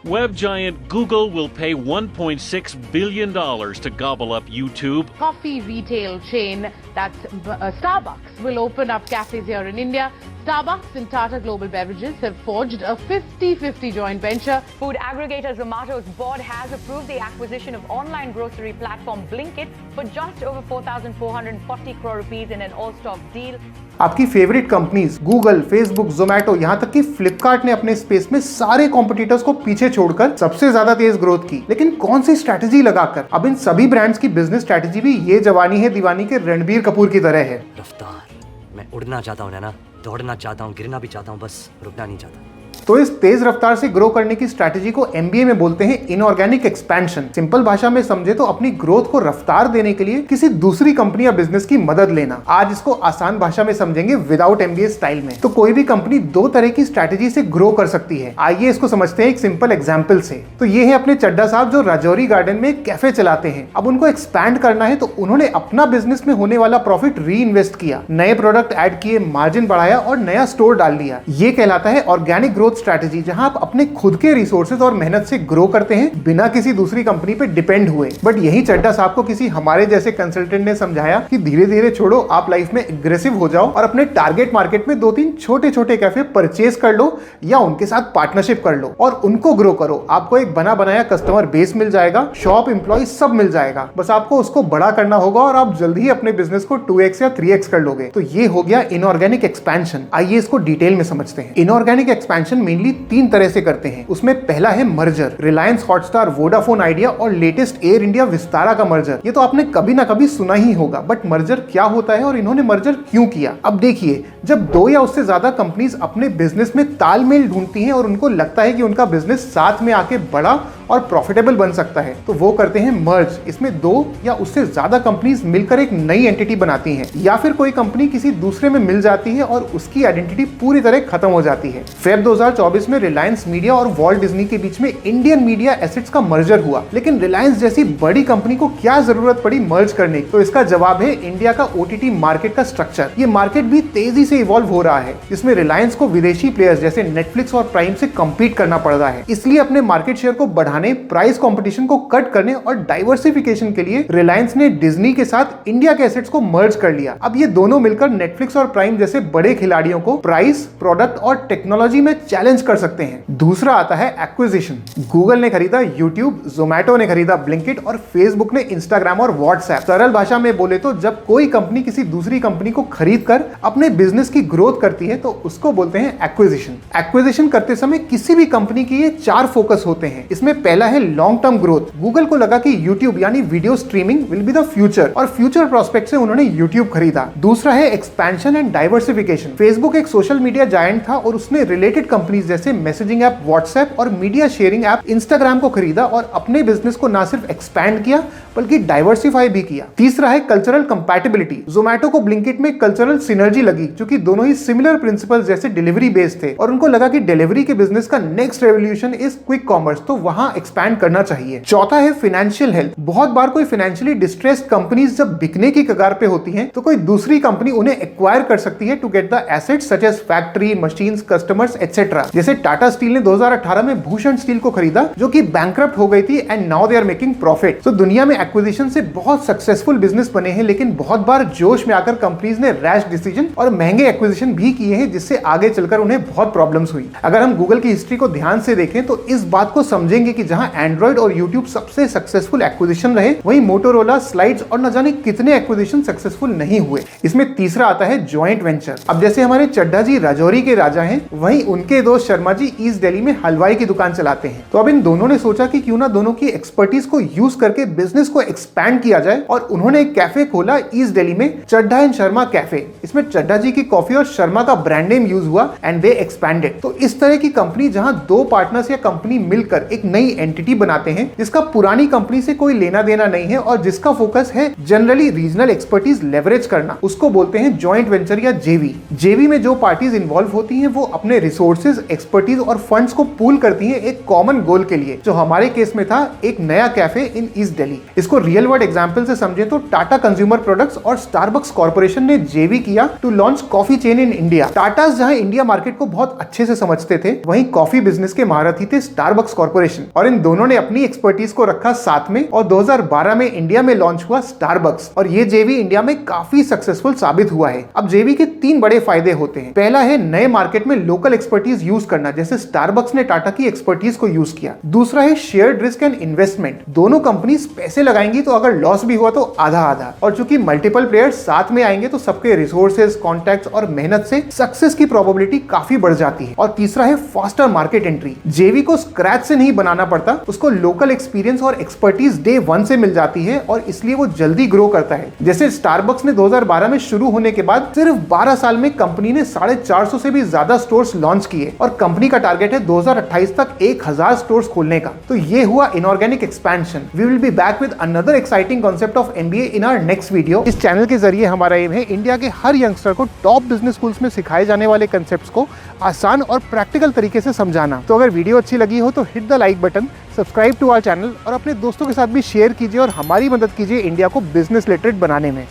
Web giant Google will pay $1.6 billion to gobble up YouTube. Coffee retail chain Starbucks will open up cafes here in India. Starbucks and Tata Global Beverages have forged a 50-50 joint venture. Food aggregator Zomato's board has approved the acquisition of online grocery platform Blinkit for just over 4,440 crore rupees in an all-stock deal. आपकी favourite companies Google, Facebook, Zomato, यहां तक कि फ्लिपकार्ट ने अपने space में सारे competitors को पीछे छोड़कर सबसे ज्यादा तेज ग्रोथ की। लेकिन कौन सी स्ट्रैटेजी लगाकर? अब इन सभी ब्रांड्स की बिजनेस स्ट्रैटेजी भी ये जवानी है दीवानी के रणबीर कपूर की तरह है। रफ्तार, मैं उड़ना चाहता हूँ ना, दौड़ना चाहता हूँ, गिरना भी चाहता हूँ, बस रुकना नहीं चाहता। तो इस तेज रफ्तार से ग्रो करने की स्ट्रैटेजी को एमबीए में बोलते हैं इनऑर्गेनिक एक्सपेंशन। सिंपल भाषा में समझे तो अपनी ग्रोथ को रफ्तार देने के लिए किसी दूसरी कंपनी या बिजनेस की मदद लेना। आज इसको आसान भाषा में समझेंगे विदाउट एमबीए स्टाइल में। तो कोई भी कंपनी दो तरह की स्ट्रैटेजी से ग्रो कर सकती है। आइए इसको समझते हैं एक सिंपल एग्जाम्पल से। तो ये है अपने चड्डा साहब जो राजौरी गार्डन में कैफे चलाते हैं। अब उनको एक्सपैंड करना है तो उन्होंने अपना बिजनेस में होने वाला प्रॉफिट री इन्वेस्ट किया, नए प्रोडक्ट ऐड किए, मार्जिन बढ़ाया और नया स्टोर डाल दिया। ये कहलाता है ऑर्गेनिक ग्रोथ स्ट्रैटेजी, जहां आप अपने खुद के रिसोर्सेज और मेहनत से ग्रो करते हैं बिना किसी दूसरी कंपनी पे डिपेंड हुए। बट यही चड्डा साहब को किसी हमारे जैसे कंसल्टेंट ने समझाया कि धीरे धीरे छोड़ो, आप लाइफ में एग्रेसिव हो जाओ और अपने टारगेट मार्केट में 2-3 छोटे छोटे कैफे परचेज कर लो या उनके साथ पार्टनरशिप कर लो और उनको ग्रो करो। आपको एक बना बनाया कस्टमर बेस मिल जाएगा, शॉप एम्प्लॉय सब मिल जाएगा, बस आपको उसको बड़ा करना होगा और आप जल्दी ही अपने बिजनेस को 2x या 3x कर लोगे। तो ये हो गया इनऑर्गेनिक एक्सपेंशन। आइए इसको डिटेल में समझते हैं। इनऑर्गेनिक एक्सपेंशन मेनली 3 तरह से करते हैं। उसमें पहला है merger. Reliance Hotstar, Vodafone idea और लेटेस्ट एयर इंडिया विस्तारा का मर्जर। ये तो आपने कभी ना कभी सुना ही होगा, बट मर्जर क्या होता है और इन्होंने मर्जर क्यों किया? अब देखिए, जब 2 या उससे ज्यादा कंपनीज अपने बिजनेस में तालमेल ढूंढती हैं और उनको लगता है कि उनका बिजनेस साथ में आके बड़ा और प्रॉफिटेबल बन सकता है, तो वो करते हैं मर्ज। इसमें 2 या उससे ज्यादा कंपनीज मिलकर एक नई एंटिटी बनाती हैं, या फिर कोई कंपनी किसी दूसरे में मिल जाती है और उसकी आइडेंटिटी पूरी तरह खत्म हो जाती है। फेब 2024 में रिलायंस मीडिया और वॉल्ट डिज्नी के बीच में इंडियन मीडिया एसेट्स का मर्जर हुआ। लेकिन रिलायंस जैसी बड़ी कंपनी को क्या जरूरत पड़ी मर्ज करने की? तो इसका जवाब है इंडिया का ओटीटी मार्केट का स्ट्रक्चर। ये मार्केट भी तेजी से इवॉल्व हो रहा है, जिसमें रिलायंस को विदेशी प्लेयर्स जैसे नेटफ्लिक्स और प्राइम से कंपीट करना पड़ रहा है। इसलिए अपने मार्केट शेयर को बढ़ाने, प्राइस कंपटीशन को कट करने और डाइवर्सिफिकेशन के लिए रिलायंस ने डिज्नी के साथ इंडिया के एसेट्स को मर्ज कर लिया। अब ये दोनों मिलकर नेटफ्लिक्स और प्राइम जैसे बड़े खिलाड़ियों को प्राइस, प्रोडक्ट और टेक्नोलॉजी में चैलेंज कर सकते हैं। दूसरा आता है एक्विजिशन। गूगल ने खरीदा यूट्यूब, जोमैटो ने खरीदा ब्लिंकिट और फेसबुक ने इंस्टाग्राम और व्हाट्सएप। सरल भाषा में बोले तो जब कोई कंपनी किसी दूसरी कंपनी को खरीद कर अपने बिजनेस की ग्रोथ करती है तो उसको बोलते हैं एक्विजिशन। एक्विजिशन करते समय किसी भी कंपनी की ये 4 फोकस होते हैं। इसमें पहला है लॉन्ग टर्म ग्रोथ। गूगल को लगा कि यूट्यूब यानी video streaming will be the future और फ्यूचर प्रोस्पेक्ट से उन्होंने यूट्यूब खरीदा। दूसरा है एक्सपेंशन एंड डाइवर्सिफिकेशन। फेसबुक एक सोशल मीडिया जायंट था और उसने रिलेटेड कंपनीज जैसे मैसेजिंग ऐप व्हाट्सएप और मीडिया शेयरिंग ऐप इंस्टाग्राम को खरीदा और अपने बिजनेस को ना सिर्फ एक्सपैंड किया बल्कि डाइवर्सिफाई भी किया। तीसरा है कल्चरल कंपैटिबिलिटी। जोमैटो को ब्लिंकिट में कल्चरल सिनर्जी लगी, क्योंकि दोनों ही सिमिलर प्रिंसिपल्स जैसे डिलीवरी बेस्ड थे और उनको लगा कि डिलीवरी के बिजनेस का next revolution is quick commerce, तो वहां एक्सपैंड करना चाहिए। चौथा है फाइनेंशियल हेल्थ। बहुत बार कोई फाइनेंशियली डिस्ट्रेस्ड कंपनीज जब बिकने की कगार पे होती हैं तो कोई दूसरी कंपनी उन्हें एक्वायर कर सकती है to get the assets such as factory, machines, customers etcetera. जैसे टाटा स्टील ने 2018 में भूषण स्टील को खरीदा जो कि बैंकरप्ट हो गई थी and now they are making profit. तो दुनिया में एक्विजिशन से बहुत सक्सेसफुल बिजनेस बने हैं, लेकिन बहुत बार जोश में आकर कंपनीज ने रैश डिसीजन और महंगे एक्विजिशन भी किए हैं, जिससे आगे चलकर उन्हें बहुत प्रॉब्लम्स हुई। अगर हम गूगल की हिस्ट्री को ध्यान से देखें तो इस बात को समझेंगे कि जहां एंड्रॉइड और यूट्यूब सबसे सक्सेसफुल एक्विजिशन रहे, वहीं मोटोरोला, स्लाइड्स और न जाने कितने एक्विजिशन सक्सेसफुल नहीं हुए। इसमें तीसरा आता है जॉइंट वेंचर। अब जैसे हमारे चड्ढा जी राजौरी के राजा हैं, वहीं उनके दोस्त शर्मा जी ईस्ट दिल्ली में हलवाई की दुकान चलाते हैं। तो अब इन दोनों ने सोचा कि क्यों ना दोनों की एक्सपर्टीज को यूज करके बिजनेस को एक्सपैंड किया जाए और उन्होंने एक कैफे खोला ईस्ट दिल्ली में, चड्ढा एंड शर्मा कैफे। इसमें चड्ढा जी की कॉफी और शर्मा का ब्रांड नेम यूज हुआ एंड दे एक्सपैंडेड। तो इस तरह की कंपनी जहां 2 पार्टनर्स या कंपनी मिलकर एक नई एंटिटी बनाते हैं जिसका पुरानी कंपनी से कोई लेना देना नहीं है और जिसका फोकस है जनरली रीजनल एक्सपर्टीज लेवरेज करना, उसको बोलते हैं जॉइंट वेंचर या जेवी। जेवी में जो पार्टीज इन्वॉल्व होती हैं वो अपने रिसोर्सेज, एक्सपर्टीज और फंड्स को पूल करती हैं एक कॉमन गोल के लिए, जो हमारे केस में था एक नया कैफे इन ईस्ट दिल्ली। इसको रियल वर्ल्ड एग्जांपल से समझे तो टाटा कंज्यूमर प्रोडक्ट्स और स्टारबक्स कॉर्पोरेशन ने जेवी किया to launch coffee chain in India. Tata जहां इंडिया मार्केट को बहुत अच्छे से समझते थे, वहीं कॉफी बिजनेस के महारथी थे स्टारबक्स कॉर्पोरेशन, और इन दोनों ने अपनी एक्सपर्टीज को रखा साथ में और 2012 में इंडिया में लॉन्च हुआ स्टारबक्स, और ये जेवी इंडिया में काफी सक्सेसफुल साबित हुआ है। अब जेवी के 3 बड़े फायदे होते हैं। पहला है नए मार्केट में लोकल एक्सपर्टीज यूज करना, जैसे स्टारबक्स ने टाटा की एक्सपर्टीज को यूज किया। दूसरा है शेयर्ड रिस्क एंड इन्वेस्टमेंट, दोनों कंपनीज पैसे लगाएंगी तो अगर लॉस भी हुआ तो आधा आधा, और चूंकि मल्टीपल प्लेयर्स साथ में आएंगे तो सबके रिसोर्सेज, कॉन्टैक्ट्स और मेहनत से सक्सेस की प्रोबेबिलिटी काफी बढ़ जाती है। और तीसरा है फास्टर मार्केट एंट्री, जेवी को स्क्रैच से नहीं बनाना पड़ता, उसको लोकल एक्सपीरियंस और एक्सपर्टीज डे 1 से मिल जाती है और इसलिए वो जल्दी ग्रो करता है। जैसे स्टारबक्स ने 2012 में शुरू होने के बाद सिर्फ 12 साल में कंपनी ने 450 से भी ज्यादा स्टोर्स लॉन्च किए और कंपनी का टारगेट है 2028 तक 1000 स्टोर्स खोलने का। तो ये हुआ inorganic expansion. We will be back with another exciting concept of MBA in our next video. इस चैनल के जरिए हमारा एम है इंडिया के हर यंगस्टर को टॉप बिजनेस स्कूल्स में सिखाए जाने वाले कंसेप्ट्स को आसान और प्रैक्टिकल तरीके से समझाना। तो अगर वीडियो अच्छी लगी हो तो hit the like button, subscribe to our channel और अपने दोस्तों के साथ भी शेयर कीजिए और हमारी मदद कीजिए इंडिया को बिजनेस लिटरेट बनाने में।